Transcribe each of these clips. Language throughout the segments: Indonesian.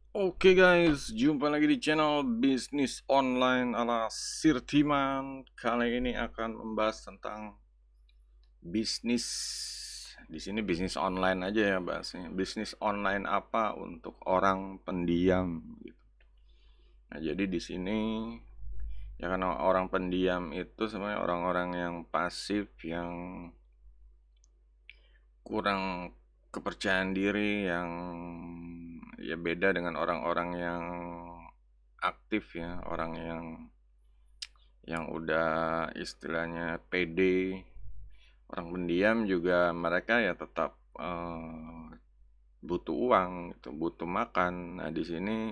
Oke guys, jumpa lagi di channel bisnis online ala Sirtiman. Kali ini akan membahas tentang bisnis. Di sini bisnis online aja ya bahasnya. Bisnis online apa untuk orang pendiam gitu. Nah, jadi di sini ya karena orang pendiam itu sebenarnya orang-orang yang pasif, yang kurang kepercayaan diri, yang ya beda dengan orang-orang yang aktif ya, orang yang udah istilahnya pede. Orang pendiam juga mereka ya tetap butuh uang gitu, butuh makan. Nah, di sini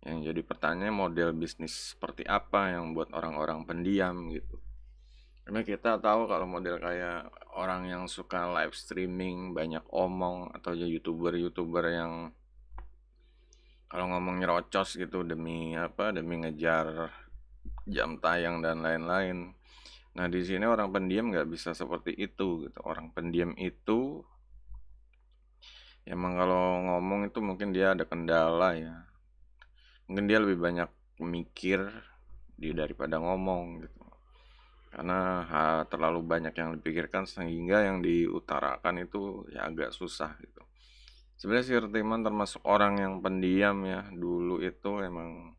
yang jadi pertanyaan model bisnis seperti apa yang buat orang-orang pendiam gitu. Karena kita tahu kalau model kayak orang yang suka live streaming, banyak omong, atau ya youtuber-youtuber yang kalau ngomong nyerocos gitu demi apa, demi ngejar jam tayang dan lain-lain. Nah, di sini orang pendiam nggak bisa seperti itu gitu. Orang pendiam itu emang kalau ngomong itu mungkin dia ada kendala ya. Mungkin dia lebih banyak mikir daripada ngomong gitu. Karena terlalu banyak yang dipikirkan sehingga yang diutarakan itu ya agak susah gitu. Sebenarnya si Retiman termasuk orang yang pendiam ya. Dulu itu emang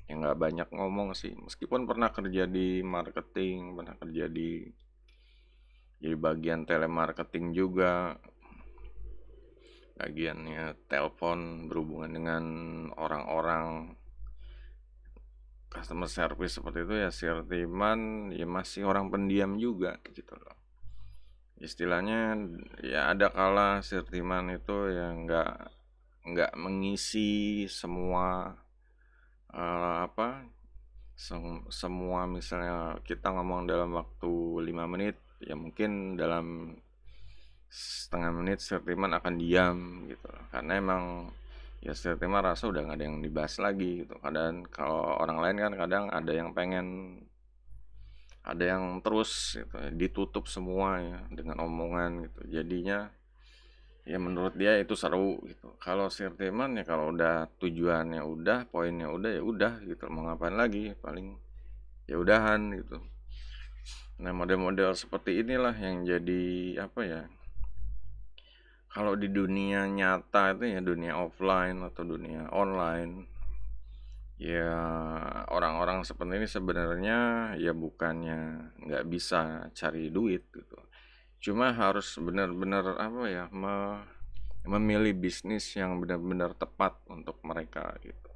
ya nggak banyak ngomong sih. Meskipun pernah kerja di marketing, pernah kerja di jadi bagian telemarketing juga, bagiannya telepon berhubungan dengan orang-orang customer service seperti itu ya. Si Retiman ya masih orang pendiam juga gitu loh. Istilahnya ya ada kala Sirtiman itu ya nggak mengisi semua apa semua. Misalnya kita ngomong dalam waktu 5 menit, ya mungkin dalam setengah menit Sirtiman akan diam gitu loh. Karena emang ya Sirtiman rasa udah nggak ada yang dibahas lagi gitu. Kadang kalau orang lain kan kadang ada yang pengen, ada yang terus gitu, ditutup semua ya dengan omongan gitu. Jadinya ya menurut dia itu seru gitu. Kalau Sirteman ya kalau udah tujuannya udah, poinnya udah ya udah gitu. Mau ngapain lagi? Paling ya udahan gitu. Nah, model-model seperti inilah yang jadi apa ya? Kalau di dunia nyata itu ya dunia offline atau dunia online, ya orang-orang seperti ini sebenarnya ya bukannya nggak bisa cari duit gitu. Cuma harus benar-benar apa ya, memilih bisnis yang benar-benar tepat untuk mereka gitu.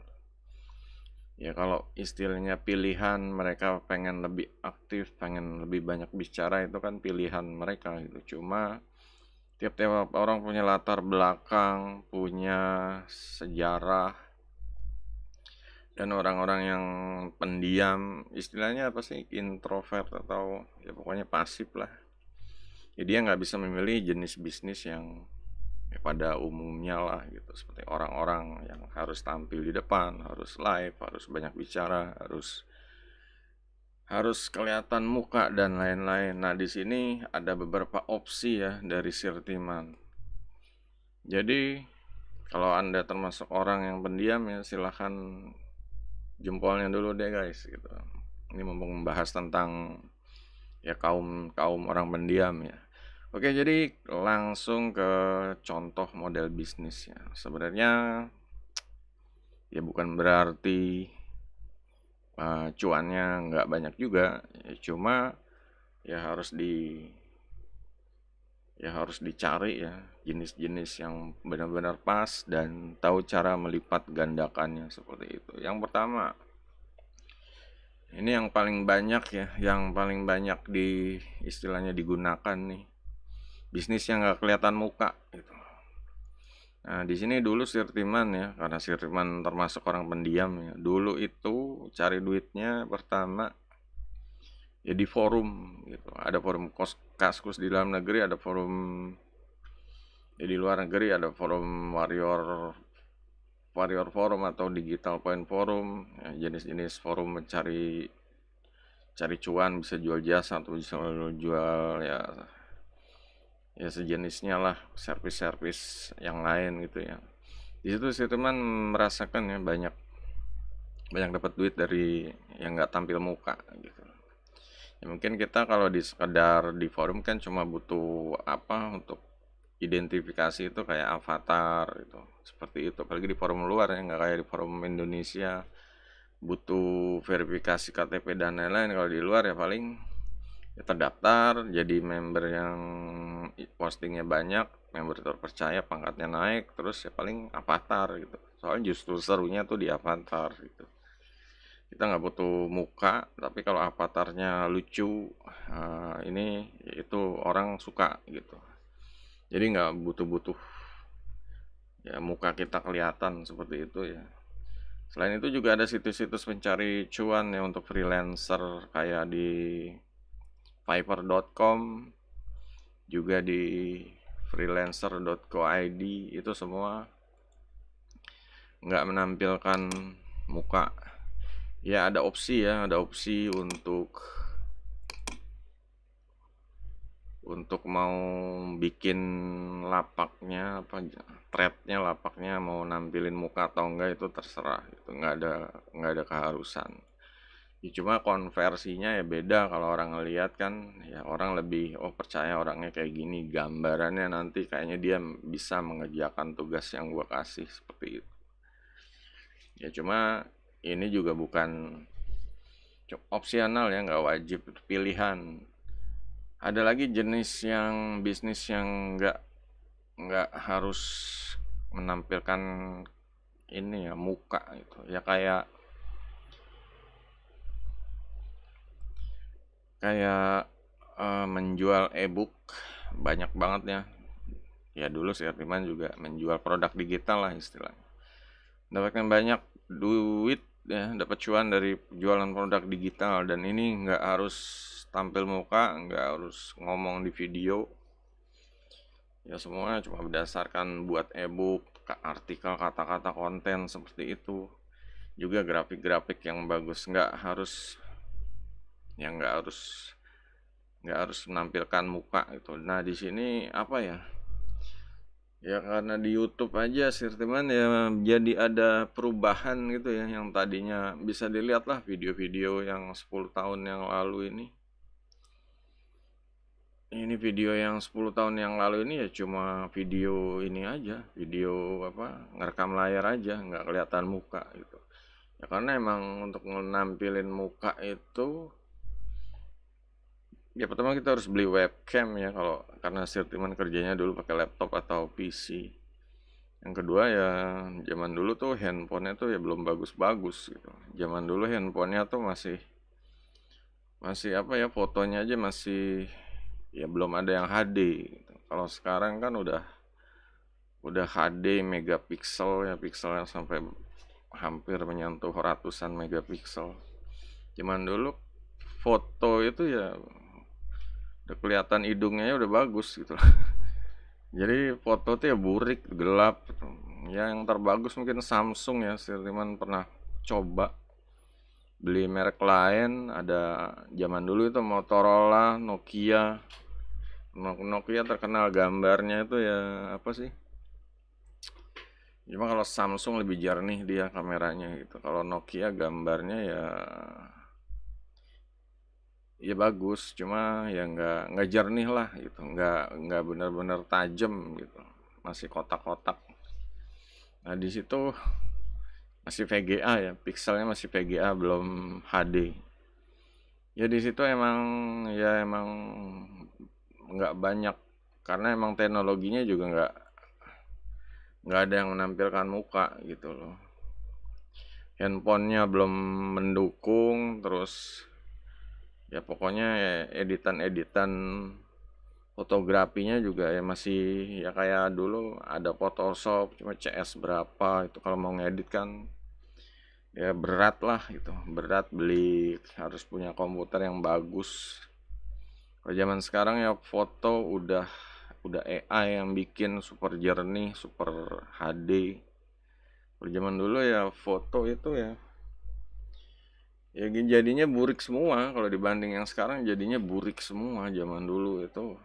Ya kalau istilahnya pilihan, mereka pengen lebih aktif, pengen lebih banyak bicara, itu kan pilihan mereka gitu. Cuma tiap-tiap orang punya latar belakang, punya sejarah, dan orang-orang yang pendiam, istilahnya apa sih, introvert atau ya pokoknya pasif lah. Jadi dia nggak bisa memilih jenis bisnis yang ya pada umumnya lah gitu, seperti orang-orang yang harus tampil di depan, harus live, harus banyak bicara, harus harus kelihatan muka dan lain-lain. Nah, di sini ada beberapa opsi ya dari Sirtiman. Jadi kalau Anda termasuk orang yang pendiam ya silahkan jempolnya dulu deh guys gitu. Ini membahas tentang ya kaum kaum orang pendiam ya. Oke, jadi langsung ke contoh model bisnisnya. Sebenarnya ya bukan berarti cuannya nggak banyak juga, ya cuma ya harus dicari ya jenis-jenis yang benar-benar pas dan tahu cara melipat gandakannya seperti itu. Yang pertama, ini yang paling banyak ya, yang paling banyak di istilahnya digunakan nih, bisnis yang nggak kelihatan muka gitu. Nah, di sini dulu Sirtiman ya, karena Sirtiman termasuk orang pendiam ya. Dulu itu cari duitnya pertama ya di forum gitu. Ada forum Kaskus di dalam negeri, ada forum ya di luar negeri, ada forum Warrior Warrior Forum atau Digital Point Forum, ya, jenis-jenis forum mencari cari cuan, bisa jual jasa atau bisa jual ya sejenisnya lah, servis-servis yang lain gitu ya. Di situ si teman merasakan ya banyak banyak dapat duit dari yang nggak tampil muka gitu. Ya mungkin kita kalau di sekedar di forum kan cuma butuh apa untuk identifikasi itu kayak avatar gitu. Seperti itu. Apalagi di forum luar ya, nggak kayak di forum Indonesia butuh verifikasi KTP dan lain-lain. Kalau di luar ya paling ya terdaftar jadi member yang postingnya banyak, member terpercaya, pangkatnya naik, terus ya paling avatar gitu. Soalnya justru serunya tuh di avatar gitu. Kita nggak butuh muka, tapi kalau avatarnya lucu, ini itu orang suka gitu. Jadi nggak butuh-butuh ya muka kita kelihatan seperti itu ya. Selain itu juga ada situs-situs pencari cuan ya untuk freelancer kayak di Fiverr.com, juga di freelancer.co.id, itu semua nggak menampilkan muka. Ya ada opsi ya, ada opsi untuk mau bikin lapaknya apa threadnya lapaknya mau nampilin muka atau enggak itu terserah, itu nggak ada keharusan. Ya, cuma konversinya ya beda kalau orang ngelihat kan ya orang lebih percaya orangnya kayak gini, gambarannya nanti kayaknya dia bisa mengerjakan tugas yang gua kasih seperti itu. Ya cuma ini juga bukan opsional ya, nggak wajib, pilihan. Ada lagi jenis yang bisnis yang nggak harus menampilkan ini ya muka gitu ya, kayak kayak menjual e-book banyak banget ya. Ya dulu sih Artiman juga menjual produk digital lah istilahnya. Dapatkan banyak duit ya, dapat cuan dari jualan produk digital, dan ini nggak harus tampil muka, nggak harus ngomong di video. Ya semuanya cuma berdasarkan buat e-book, artikel, kata-kata, konten seperti itu. Juga grafik-grafik yang bagus, nggak harus menampilkan muka itu. Nah di sini apa ya? Ya karena di YouTube aja sih teman ya, jadi ada perubahan gitu ya, yang tadinya bisa dilihat lah video-video yang 10 tahun yang lalu ini. Ini video yang 10 tahun yang lalu ini ya cuma video ini aja, video apa, ngerekam layar aja, nggak kelihatan muka gitu. Ya karena emang untuk menampilin muka itu ya pertama kita harus beli webcam ya, kalau karena Sirtiman kerjanya dulu pakai laptop atau PC. Yang kedua ya zaman dulu tuh handphonenya tuh ya belum bagus-bagus gitu. Zaman dulu handphonenya tuh masih masih apa ya, fotonya aja masih ya belum ada yang HD gitu. Kalau sekarang kan udah HD megapiksel ya, pikselnya sampai hampir menyentuh ratusan megapiksel. Zaman dulu foto itu ya udah kelihatan hidungnya ya udah bagus gitu. Jadi foto tuh ya burik, gelap gitu. Ya yang terbagus mungkin Samsung ya, Sirtiman pernah coba beli merek lain, ada zaman dulu itu Motorola, Nokia. Nokia terkenal gambarnya itu ya apa sih? Cuma kalau Samsung lebih jernih dia kameranya gitu. Kalau Nokia gambarnya ya bagus, cuma ya nggak jernih lah gitu, nggak benar-benar tajam gitu, masih kotak-kotak. Nah di situ masih VGA ya, pixelnya masih VGA belum HD. Ya di situ emang nggak banyak, karena emang teknologinya juga nggak ada yang menampilkan muka gitu loh. Handphonenya belum mendukung, terus ya pokoknya ya editan-editan fotografinya juga ya masih ya kayak dulu ada Photoshop cuma CS berapa, itu kalau mau ngedit kan ya berat lah gitu, berat, beli harus punya komputer yang bagus. Kalau zaman sekarang ya foto udah AI yang bikin super jernih, super HD. Kalau zaman dulu ya foto itu ya jadinya burik semua, kalau dibanding yang sekarang jadinya burik semua. Zaman dulu itu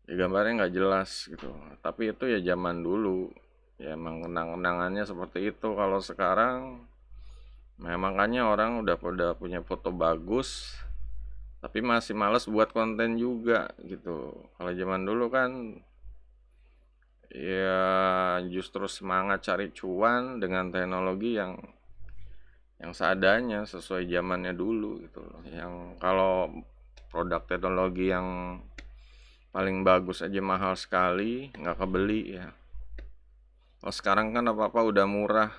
ya gambarnya nggak jelas gitu, tapi itu ya zaman dulu. Ya emang kenang-kenangannya seperti itu. Kalau sekarang makanya orang udah punya foto bagus tapi masih males buat konten juga gitu. Kalau zaman dulu kan ya justru semangat cari cuan dengan teknologi yang seadanya sesuai zamannya dulu gitu loh. Yang kalau produk teknologi yang paling bagus aja mahal sekali, nggak kebeli ya. Kalau sekarang kan apa-apa udah murah.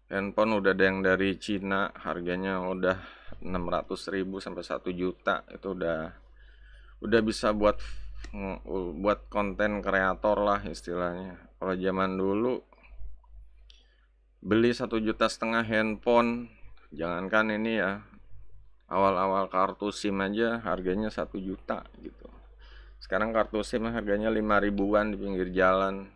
Handphone udah ada yang dari Cina, harganya udah 600.000 sampai 1 juta. Itu udah bisa buat konten kreator lah istilahnya. Kalau zaman dulu beli 1,5 juta handphone, jangankan ini ya, awal-awal kartu SIM aja harganya 1 juta gitu. Sekarang kartu SIM harganya 5 ribuan di pinggir jalan.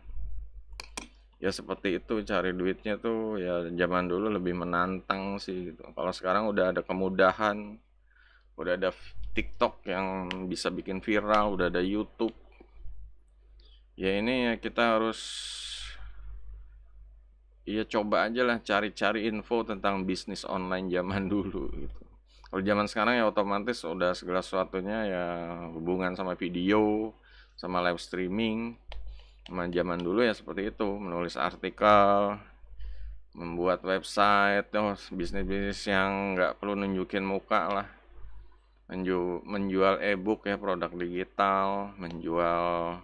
Ya seperti itu, cari duitnya tuh ya zaman dulu lebih menantang sih gitu. Kalau sekarang udah ada kemudahan, udah ada TikTok yang bisa bikin viral, udah ada YouTube. Ya ini ya kita harus ya coba aja lah cari-cari info tentang bisnis online zaman dulu gitu. Kalau zaman sekarang ya otomatis udah segala sesuatunya ya hubungan sama video, sama live streaming. Sama zaman dulu ya seperti itu, menulis artikel, membuat website, bisnis-bisnis yang nggak perlu nunjukin muka lah. Menjual e-book ya, produk digital, menjual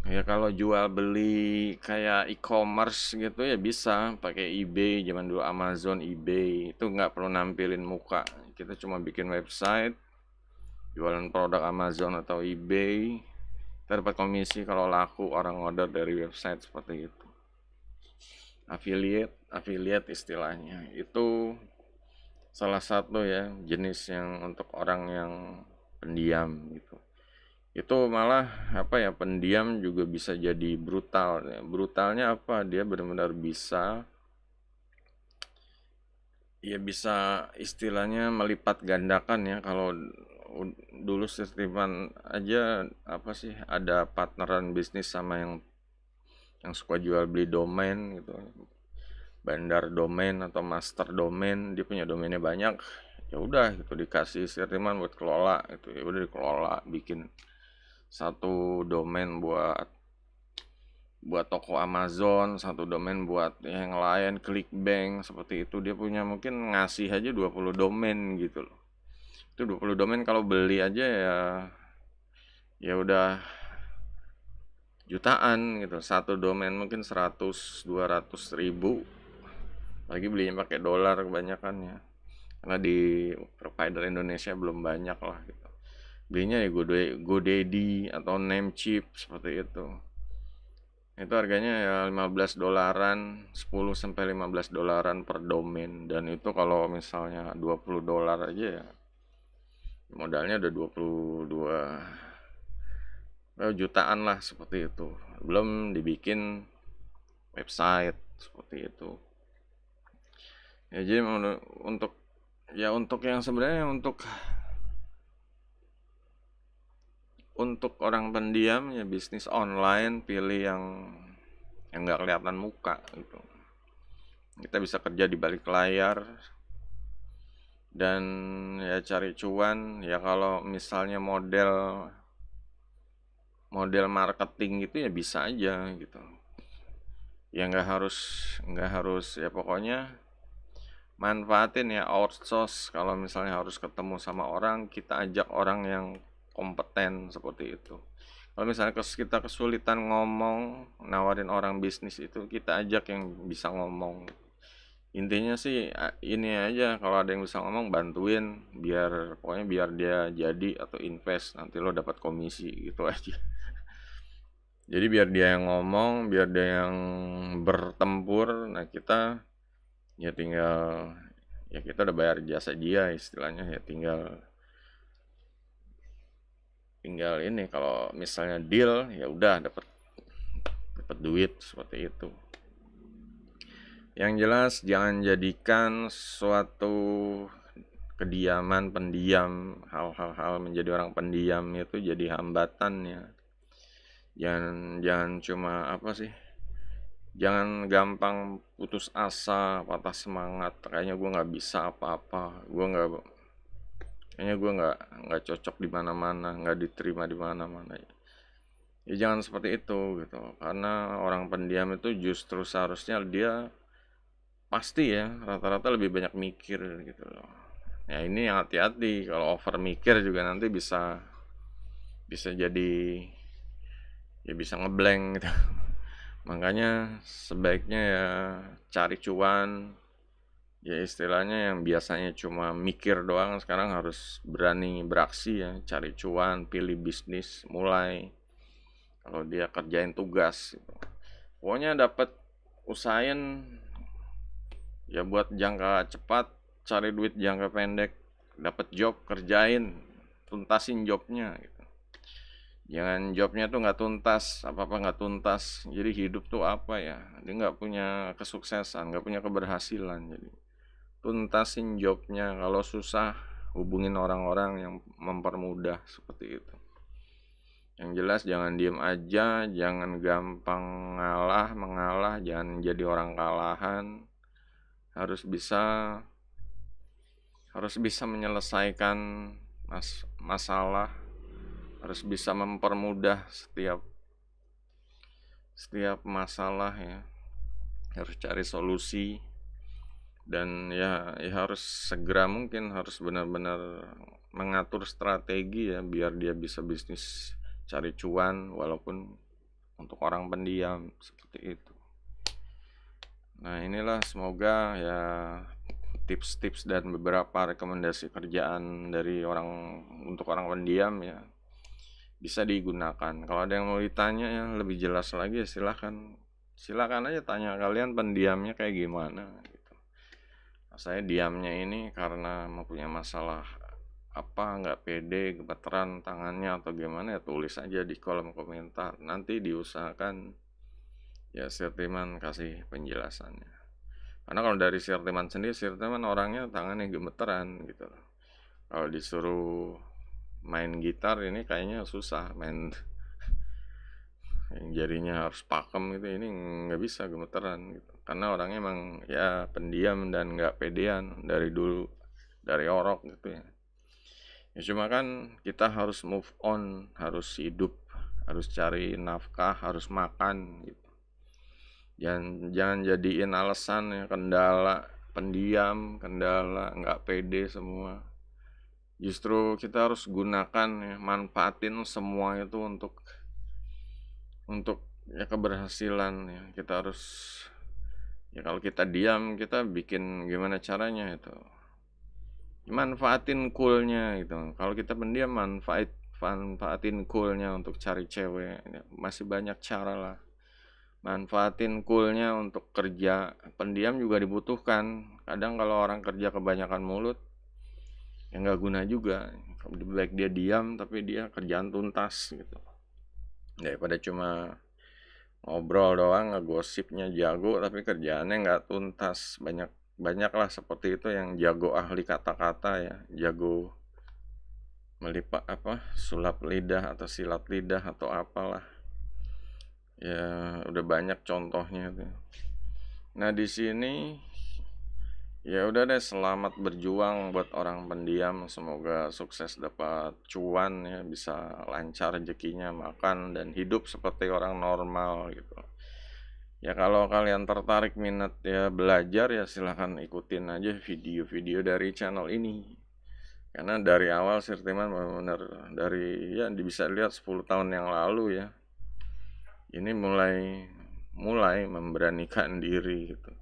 ya kalau jual beli kayak e-commerce gitu ya bisa pakai eBay, zaman dulu Amazon, eBay itu nggak perlu nampilin muka, kita cuma bikin website, jualan produk Amazon atau eBay, kita dapat komisi kalau laku orang order dari website seperti itu. Affiliate istilahnya itu salah satu ya jenis yang untuk orang yang pendiam gitu. Itu malah apa ya, pendiam juga bisa jadi brutal ya. Brutalnya apa, dia benar-benar bisa istilahnya melipat gandakan ya. Kalau dulu Steven aja apa sih, ada partneran bisnis sama yang suka jual beli domain gitu, bandar domain atau master domain, dia punya domainnya banyak, ya udah gitu dikasih Steven buat kelola gitu, ya udah dikelola, bikin satu domain buat toko Amazon, satu domain buat yang lain, Clickbank seperti itu. Dia punya mungkin ngasih aja 20 domain gitu loh. Itu 20 domain kalau beli aja ya udah jutaan gitu. Satu domain mungkin 100-200 ribu. Lagi belinya pakai dolar kebanyakan ya. Karena di provider Indonesia belum banyak lah gitu. Belinya ya GoDaddy atau Namecheap seperti itu. Itu harganya ya 15 dolaran, 10 sampai 15 dolaran per domain, dan itu kalau misalnya 20 dolar aja ya modalnya udah 22 jutaan lah seperti itu. Belum dibikin website seperti itu. Ya jadi untuk untuk yang sebenarnya untuk orang pendiam ya bisnis online, pilih yang nggak kelihatan muka gitu. Kita bisa kerja di balik layar dan ya cari cuan ya. Kalau misalnya model marketing gitu ya bisa aja gitu. Ya nggak harus ya, pokoknya manfaatin ya outsource. Kalau misalnya harus ketemu sama orang, kita ajak orang yang kompeten seperti itu. Kalau misalnya kita kesulitan ngomong, nawarin orang bisnis itu, kita ajak yang bisa ngomong. Intinya sih ini aja, kalau ada yang bisa ngomong bantuin, pokoknya biar dia jadi atau invest, nanti lo dapat komisi gitu aja. Jadi biar dia yang ngomong, biar dia yang bertempur, nah kita ya kita udah bayar jasa dia istilahnya, ya tinggal ini, kalau misalnya deal ya udah dapat duit seperti itu. Yang jelas jangan jadikan suatu pendiam, hal-hal menjadi orang pendiam itu jadi hambatannya. Jangan jangan cuma apa sih, jangan gampang putus asa, patah semangat, kayaknya gue nggak bisa apa-apa, kayaknya gue nggak cocok di mana-mana, nggak diterima di mana-mana. Ya jangan seperti itu gitu, karena orang pendiam itu justru seharusnya dia pasti ya rata-rata lebih banyak mikir gitu loh. Ya ini yang hati-hati, kalau over mikir juga nanti bisa bisa jadi, ya bisa ngeblank gitu. Makanya sebaiknya ya cari cuan, ya istilahnya yang biasanya cuma mikir doang sekarang harus berani beraksi ya, cari cuan, pilih bisnis, mulai. Kalau dia kerjain tugas gitu. Pokoknya dapat, usahain ya buat jangka cepat, cari duit jangka pendek, dapat job kerjain, tuntasin jobnya gitu. Jangan jobnya tuh nggak tuntas, apa-apa nggak tuntas. Jadi hidup tuh apa ya? Dia nggak punya kesuksesan, nggak punya keberhasilan. Jadi tuntasin jobnya. Kalau susah, hubungin orang-orang yang mempermudah seperti itu. Yang jelas jangan diem aja, jangan gampang mengalah, jangan jadi orang kalahan. Harus bisa harus bisa menyelesaikan masalah, harus bisa mempermudah setiap masalah ya. Harus cari solusi, dan ya harus segera mungkin harus benar-benar mengatur strategi ya biar dia bisa bisnis cari cuan walaupun untuk orang pendiam seperti itu. Nah, inilah semoga ya tips-tips dan beberapa rekomendasi kerjaan dari untuk orang pendiam ya bisa digunakan. Kalau ada yang mau ditanya ya lebih jelas lagi ya silakan aja tanya, kalian pendiamnya kayak gimana gitu. Saya diamnya ini karena mempunyai masalah apa, nggak pede, gemeteran tangannya atau gimana, ya tulis aja di kolom komentar, nanti diusahakan ya Sirtiman kasih penjelasannya. Karena kalau dari Sirtiman sendiri, Sirtiman orangnya tangannya gemeteran gitu loh. Kalau disuruh main gitar ini kayaknya susah, main yang jarinya harus pakem gitu, ini nggak bisa, gemeteran gitu. Karena orangnya emang ya pendiam dan nggak pedean dari dulu, dari orok gitu ya. Ya cuma kan kita harus move on, harus hidup, harus cari nafkah, harus makan gitu. Jangan jadiin alasan ya kendala pendiam, kendala nggak pede semua. Justru kita harus gunakan ya, manfaatin semua itu untuk ya keberhasilan ya. Kita harus, ya kalau kita diam kita bikin gimana caranya itu. Manfaatin coolnya gitu. Kalau kita pendiam manfaatin coolnya untuk cari cewek. Ya, masih banyak cara lah. Manfaatin coolnya untuk kerja. Pendiam juga dibutuhkan. Kadang kalau orang kerja kebanyakan mulut, ya nggak guna juga. Lebih baik dia diam tapi dia kerjaan tuntas gitu. Daripada cuma ngobrol doang, ngegosipnya jago tapi kerjaannya nggak tuntas. Banyaklah seperti itu yang jago ahli kata-kata ya, jago melipat sulap lidah atau silat lidah atau apalah. Ya udah banyak contohnya tuh. Nah, di sini ya udah deh, selamat berjuang buat orang pendiam, semoga sukses dapat cuan ya, bisa lancar rezekinya, makan dan hidup seperti orang normal gitu. Ya kalau kalian tertarik minat ya belajar ya silahkan ikutin aja video-video dari channel ini. Karena dari awal Sirtiman benar-benar dari ya bisa lihat 10 tahun yang lalu ya. Ini mulai memberanikan diri gitu.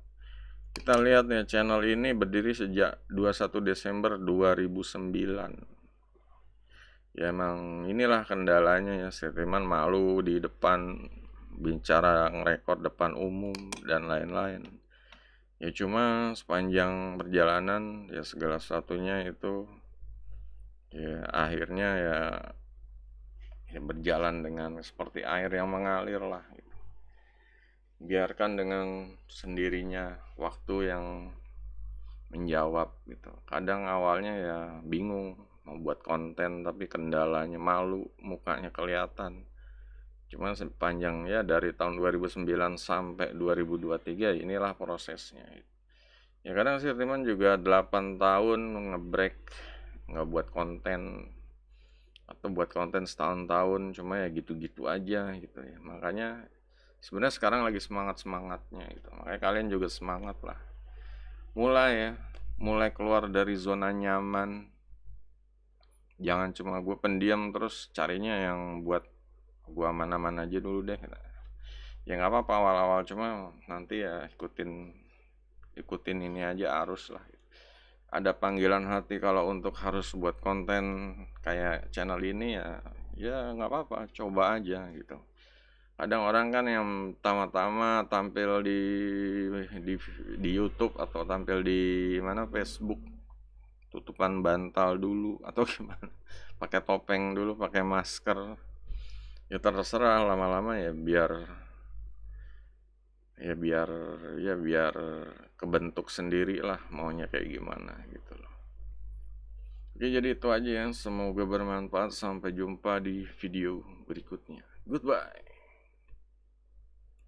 Kita lihat ya, channel ini berdiri sejak 21 Desember 2009. Ya emang inilah kendalanya ya, Sirtiman malu di depan, bicara ngerekord depan umum dan lain-lain. Ya cuma sepanjang perjalanan ya segala sesuatunya itu ya akhirnya ya berjalan dengan seperti air yang mengalir lah gitu. Biarkan dengan sendirinya waktu yang menjawab gitu. Kadang awalnya ya bingung mau buat konten tapi kendalanya malu, mukanya kelihatan. Cuma sepanjang ya dari tahun 2009 sampai 2023 inilah prosesnya. Ya kadang sih teman juga 8 tahun ngebreak, nggak buat konten, atau buat konten setahun-tahun, cuma ya gitu-gitu aja gitu ya. Makanya sebenarnya sekarang lagi semangat-semangatnya gitu. Makanya kalian juga semangat lah. Mulai ya, mulai keluar dari zona nyaman. Jangan cuma gue pendiam terus carinya yang buat gue aman-aman aja dulu deh. Ya nggak apa-apa awal-awal, cuma nanti ya ikutin ikutin ini aja arus lah. Ada panggilan hati kalau untuk harus buat konten kayak channel ini ya, ya nggak apa-apa, coba aja gitu. Kadang orang kan yang pertama-tama tampil di di YouTube atau tampil di mana Facebook, tutupan bantal dulu atau gimana, pakai topeng dulu, pakai masker, ya terserah, lama-lama ya biar biar kebentuk sendiri lah maunya kayak gimana gitu loh. Oke, jadi itu aja ya, semoga bermanfaat, sampai jumpa di video berikutnya. Goodbye.